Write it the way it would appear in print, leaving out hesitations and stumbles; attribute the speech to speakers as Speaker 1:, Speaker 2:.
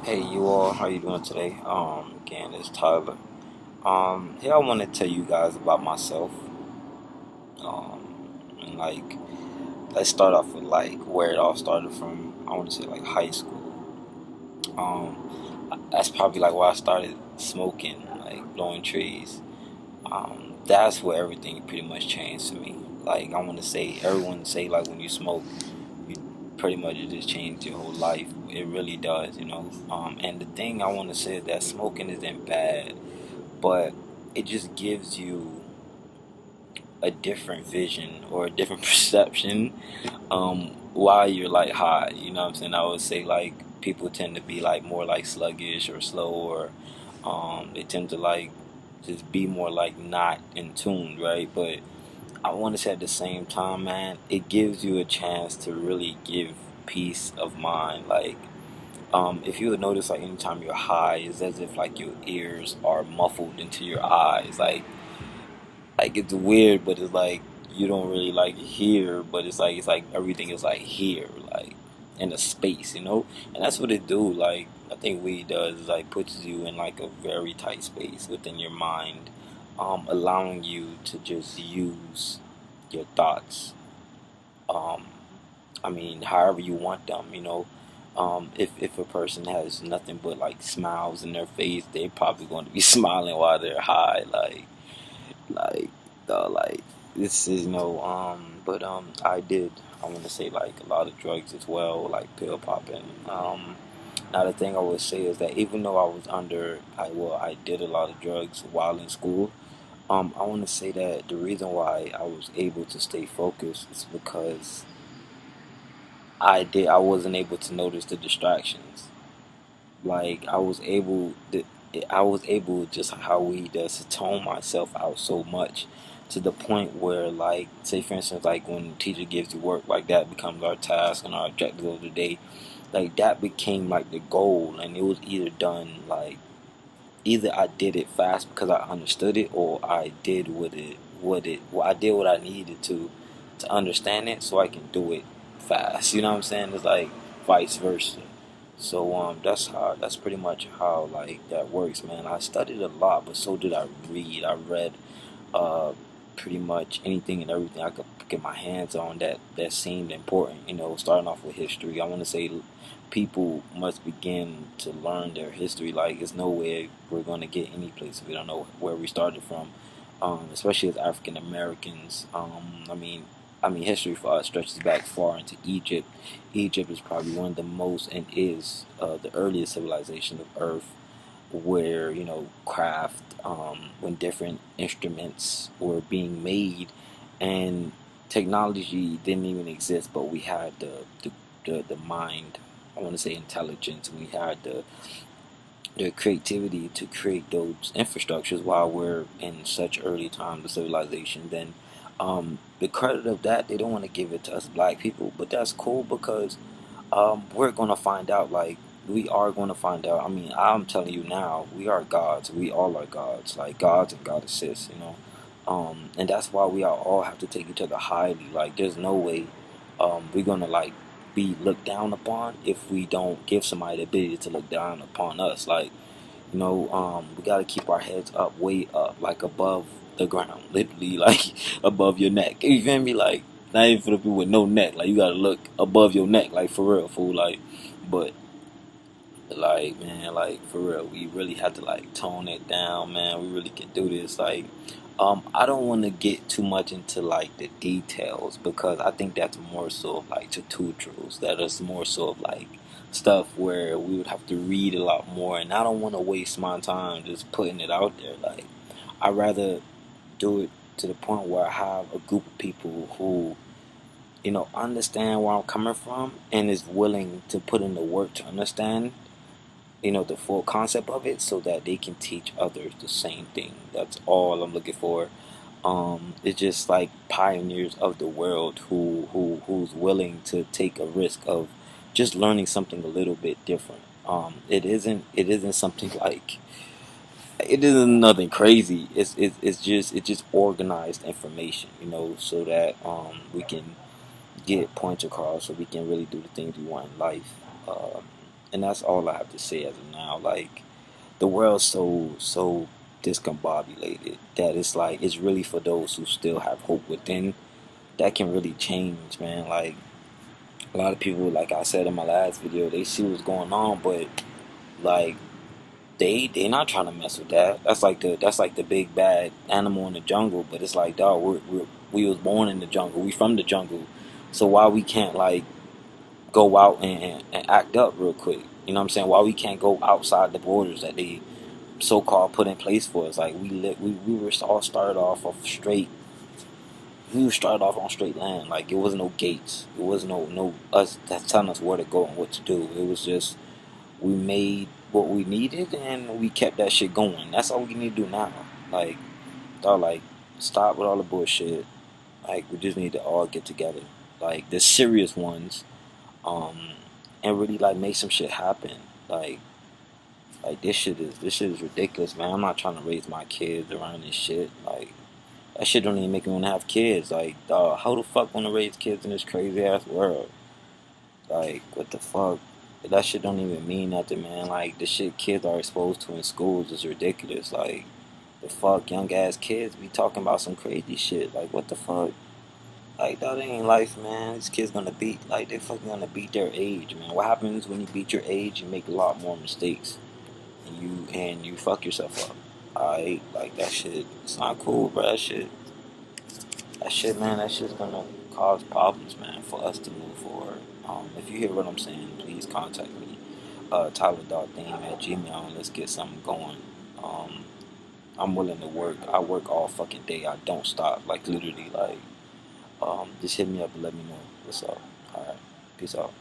Speaker 1: Hey you all, how you doing today? Again, it's Tyler. Here I want to tell you guys about myself. And let's start off with like where it all started from. I want to say like high school. That's probably like where I started smoking, like blowing trees. That's where everything pretty much changed to me. Like I want to say, everyone say like when you smoke, you pretty much it just changed your whole life. It really does, you know. And the thing I want to say is that smoking isn't bad, but it just gives you a different vision or a different perception while you're like high. You know what I'm saying? I would say like people tend to be like more like sluggish or slow, or they tend to like just be more like not in tune, right? But I want to say at the same time, man, it gives you a chance to really give peace of mind. Like, if you would notice, like anytime you're high, it's as if like your ears are muffled into your eyes. Like it's weird, but it's like you don't really like hear, but it's like everything is like here, like in a space, you know. And that's what it do. Like I think weed does is like puts you in like a very tight space within your mind, allowing you to just use your thoughts. Um, I mean, however you want them, you know. If a person has nothing but like smiles in their face, they're probably going to be smiling while they're high, like like this is but I want to say like a lot of drugs as well, like pill popping. Now the thing I would say is that even though I did a lot of drugs while in school. I want to say that the reason why I was able to stay focused is because I wasn't able to notice the distractions. Like I was able, just how we does, to tone myself out so much to the point where, like, say for instance, like when the teacher gives you work, like that becomes our task and our objective of the day. Like that became like the goal, and it was either done like either I did it fast because I understood it, or I did I did what I needed to understand it so I can do it fast. You know what I'm saying? It's like vice versa. So that's pretty much how like that works, man. I studied a lot, but so did I read. I read uh pretty much anything and everything I could get my hands on that seemed important. You know, starting off with history, I want to say people must begin to learn their history. Like, there's no way we're going to get any place if we don't know where we started from. Especially as African Americans. I mean, history for us stretches back far into Egypt. Egypt is probably one of the most, and is the earliest civilization of Earth, where craft, when different instruments were being made, and technology didn't even exist, but we had the mind. I want to say intelligence. We had the creativity to create those infrastructures while we're in such early times of civilization. Then the credit of that, they don't want to give it to us black people, but that's cool because we're gonna find out. Like, we are gonna find out. I mean, I'm telling you now, we are gods. We all are gods, like gods and goddesses. And that's why we all have to take each other highly. Like, there's no way we're gonna like be looked down upon if we don't give somebody the ability to look down upon us. Like, we gotta keep our heads up, way up, like above the ground, literally, like above your neck. You feel me? Like, not even for the people with no neck. Like, you gotta look above your neck, like for real, fool. Like, but like, man, like for real, we really have to like tone it down, man. We really can do this. Like, I don't want to get too much into like the details, because I think that's more so of like tutorials. That is more so of like stuff where we would have to read a lot more, and I don't want to waste my time just putting it out there. Like, I'd rather do it to the point where I have a group of people who understand where I'm coming from and is willing to put in the work to understand the full concept of it, so that they can teach others the same thing. That's all I'm looking for. It's just like pioneers of the world who's willing to take a risk of just learning something a little bit different. It isn't something like, it isn't nothing crazy. It's just organized information, so that we can get points across, so we can really do the things we want in life. And that's all I have to say as of now. Like, the world's so discombobulated that it's like it's really for those who still have hope within that can really change, man. Like, a lot of people, like I said in my last video, they see what's going on, but like they not trying to mess with that. That's like the big bad animal in the jungle. But it's like, dog, we was born in the jungle. We from the jungle. So why we can't like go out and act up real quick? You know what I'm saying? Why we can't go outside the borders that they so-called put in place for us? Like, we were all started off of straight. We were started off on straight land. Like, it was no gates. It was no us that's telling us where to go and what to do. It was just we made what we needed and we kept that shit going. That's all we need to do now. Like, dog, like, stop with all the bullshit. Like, we just need to all get together. Like, the serious ones, um, and really like make some shit happen. Like this shit is ridiculous, man. I'm not trying to raise my kids around this shit. Like, that shit don't even make me want to have kids. Like, dog, how the fuck want to raise kids in this crazy ass world? Like, what the fuck? That shit don't even mean nothing, man. Like, the shit kids are exposed to in schools is ridiculous. Like, the fuck, young ass kids be talking about some crazy shit. Like, what the fuck? Like, that ain't life, man. These kids gonna beat, like, they fucking gonna beat their age, man. What happens when you beat your age? You make a lot more mistakes, and you fuck yourself up. Alright, like, that shit. It's not cool, bro. That shit, man. That shit's gonna cause problems, man, for us to move forward. If you hear what I'm saying, please contact me. Tyler.theme@gmail, and let's get something going. Um, I'm willing to work. I work all fucking day. I don't stop. Like, literally, like, just hit me up and let me know what's up. Alright. Peace out.